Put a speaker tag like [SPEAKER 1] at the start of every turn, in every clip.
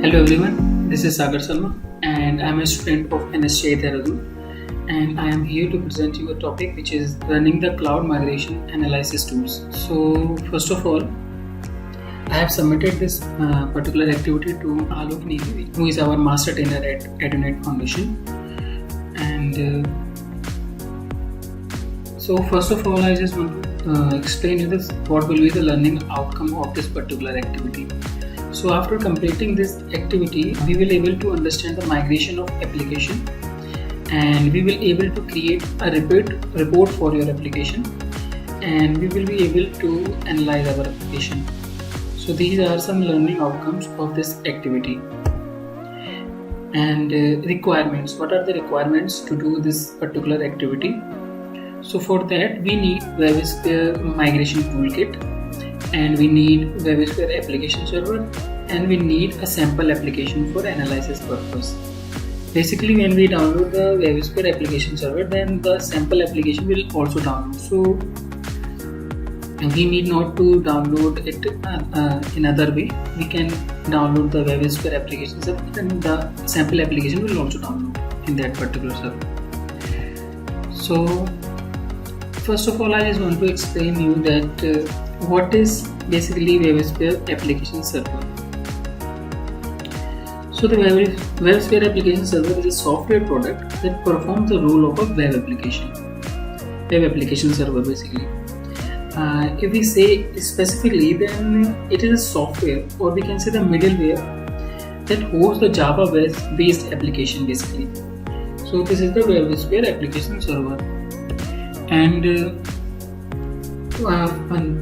[SPEAKER 1] Hello everyone, this is Sagar Salma and I am a student of NSJ Dehradun, and I am here to present you a topic which is running the cloud migration analysis tools. So first of all, I have submitted this particular activity to Alok Negi, who is our master trainer at Edunet Foundation. And so first of all, I just want to explain you this what will be the learning outcome of this particular activity. So after completing this activity, we will able to understand the migration of application, and we will able to create a report for your application, and we will be able to analyze our application. So these are some learning outcomes of this activity. And requirements. What are the requirements to do this particular activity? So for that we need WebSphere migration toolkit, and we need WebSphere application server, and we need a sample application for analysis purpose. Basically, when we download the WebSphere application server, then the sample application will also download. So we need not to download it in other way. We can download the WebSphere application server, and the sample application will also download in that particular server. So first of all, I just want to explain you that what is basically WebSphere application server. So the WebSphere application server is a software product that performs the role of a web application server basically. If we say specifically, then it is a software, or we can say the middleware, that hosts the Java based application basically. So this is the WebSphere application server. And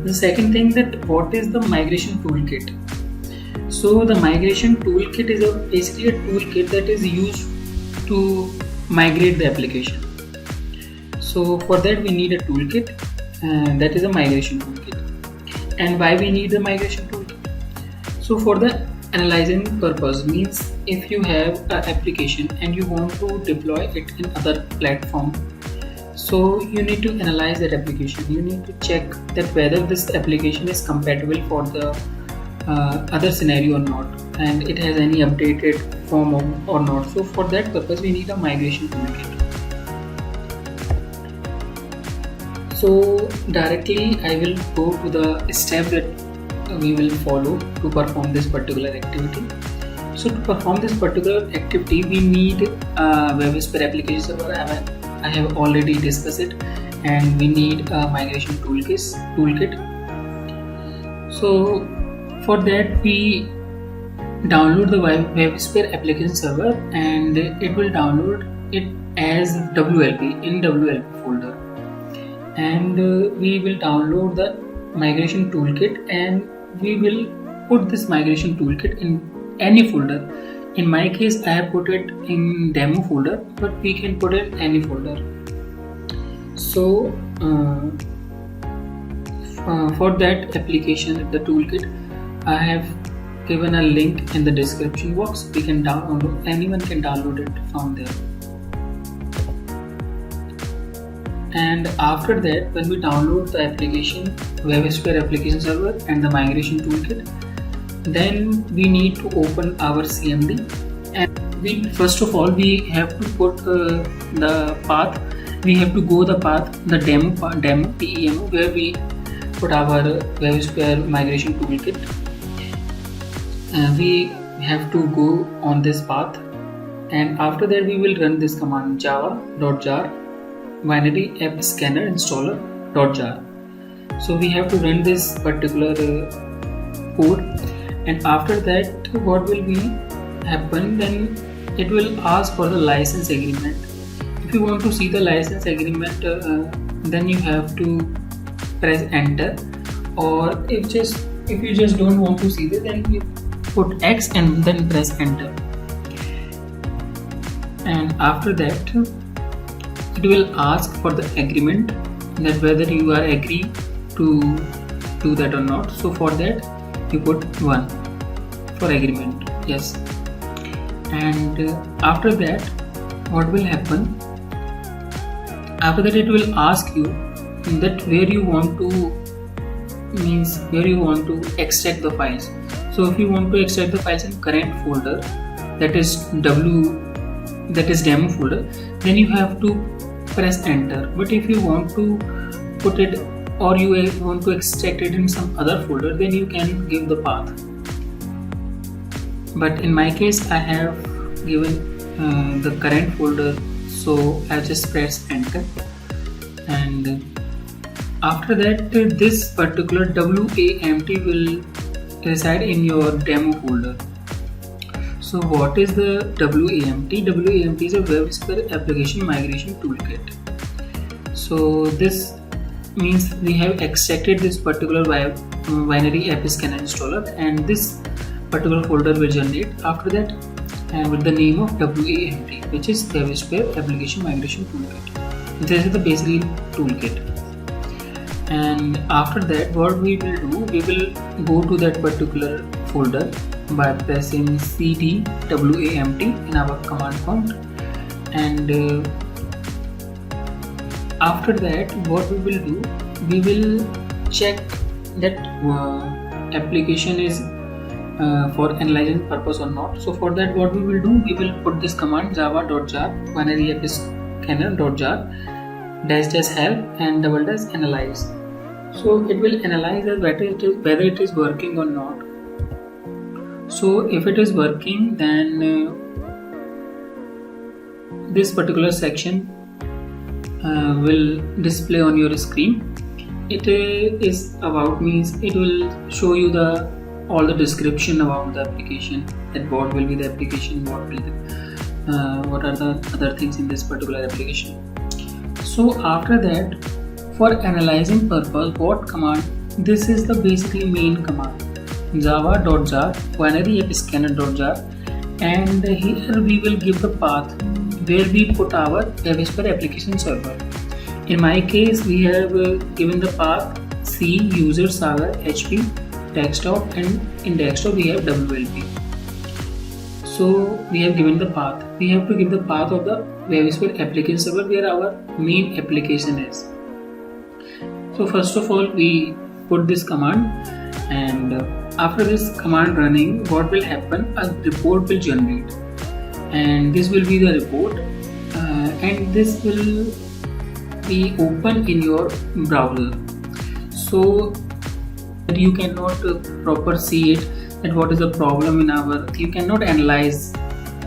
[SPEAKER 1] the second thing, that what is the migration toolkit? So the migration toolkit is basically a toolkit that is used to migrate the application. So for that we need a toolkit, and that is a migration toolkit. And why we need the migration toolkit? So for the analyzing purpose, means if you have an application and you want to deploy it in other platform, so you need to analyze that application. You need to check that whether this application is compatible for the other scenario or not, and it has any updated form or not. So for that purpose we need a migration toolkit. So directly I will go to the step that we will follow to perform this particular activity. So to perform this particular activity, we need a WebSphere application server. I have already discussed it, and we need a migration toolkit. So for that we download the WebSphere application server, and it will download it as WLP in WLP folder, and we will download the migration toolkit, and we will put this migration toolkit in any folder. In my case, I have put it in demo folder, but we can put it in any folder. So for that application, the toolkit, I have given a link in the description box. We can download, anyone can download it from there. And after that, when we download the application, WebSphere application server and the migration toolkit, then we need to open our CMD, and first of all we have to put the path. We have to go the path, the demo PEMO, where we put our WebSphere migration toolkit. We have to go on this path, and after that we will run this command java.jar binary app scanner installer.jar. So we have to run this particular code, and after that what will be happen, then it will ask for the license agreement. If you want to see the license agreement, then you have to press enter, or if you just don't want to see this, then you put X and then press enter. And after that it will ask for the agreement, that whether you are agree to do that or not. So for that you put 1 for agreement, yes. And after that what will happen? After that it will ask you that where you want to extract the files. So if you want to extract the files in current folder, that is demo folder, then you have to press enter. But if you want to put it, or you want to extract it in some other folder, then you can give the path. But in my case, I have given the current folder, so I just press enter. And after that, this particular WAMT will reside in your demo folder. So what is the WAMT? WAMT is a WebSphere Application Migration Toolkit. So this means we have extracted this particular binary app scanner installer, and this particular folder will generate after that, and with the name of WAMT, which is WebSphere Application Migration Toolkit. This is the basic toolkit. And after that, what we will do, we will go to that particular folder by pressing cd WAMT in our command prompt. And after that, what we will do, we will check that application is for analyzing purpose or not. So for that, what we will do, we will put this command java.jar binary app scanner.jar --help and --analyze. So it will analyze whether it is working or not. So if it is working, then this particular section will display on your screen. It is about, means it will show you all the description about the application, that what will be the application, what are the other things in this particular application. So after that, for analyzing purpose, what command? This is the basically main command, java.jar binary app scanner.jar, and here we will give the path where we put our WebSphere application server. In my case, we have given the path C user saga HP desktop, and in desktop we have WLP. So we have given the path. We have to give the path of the WebSphere application server where our main application is. So first of all, we put this command, and after this command running, what will happen? A report will generate, and this will be the report, and this will be open in your browser. So you cannot proper see it, that what is the problem in our, you cannot analyze,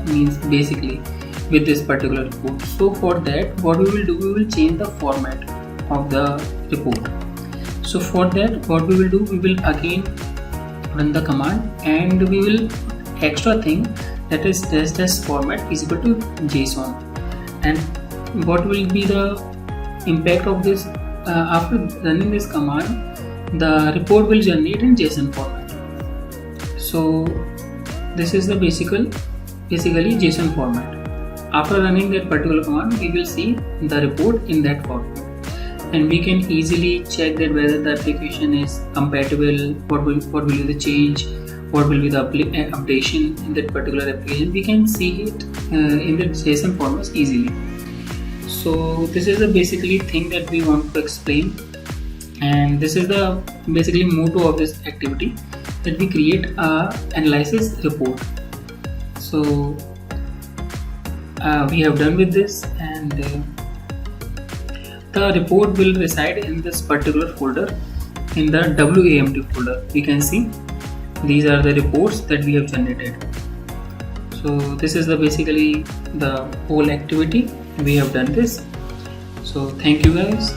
[SPEAKER 1] means basically with this particular report. So for that, what we will do, we will change the format of the report. So for that, what we will do, we will again run the command, and we will extra thing, that is test format is equal to JSON. And what will be the impact of this? After running this command, the report will generate in JSON format. So this is the basically JSON format. After running that particular command, we will see the report in that format, and we can easily check that whether the application is compatible, what will be the change, what will be the updation in that particular application. We can see it in the JSON format easily. So this is the basically thing that we want to explain, and this is the basically motto of this activity, that we create a analysis report. So we have done with this, and the report will reside in this particular folder, in the WAMT folder. We can see these are the reports that we have generated. So this is the basically the whole activity. We have done this. So thank you guys.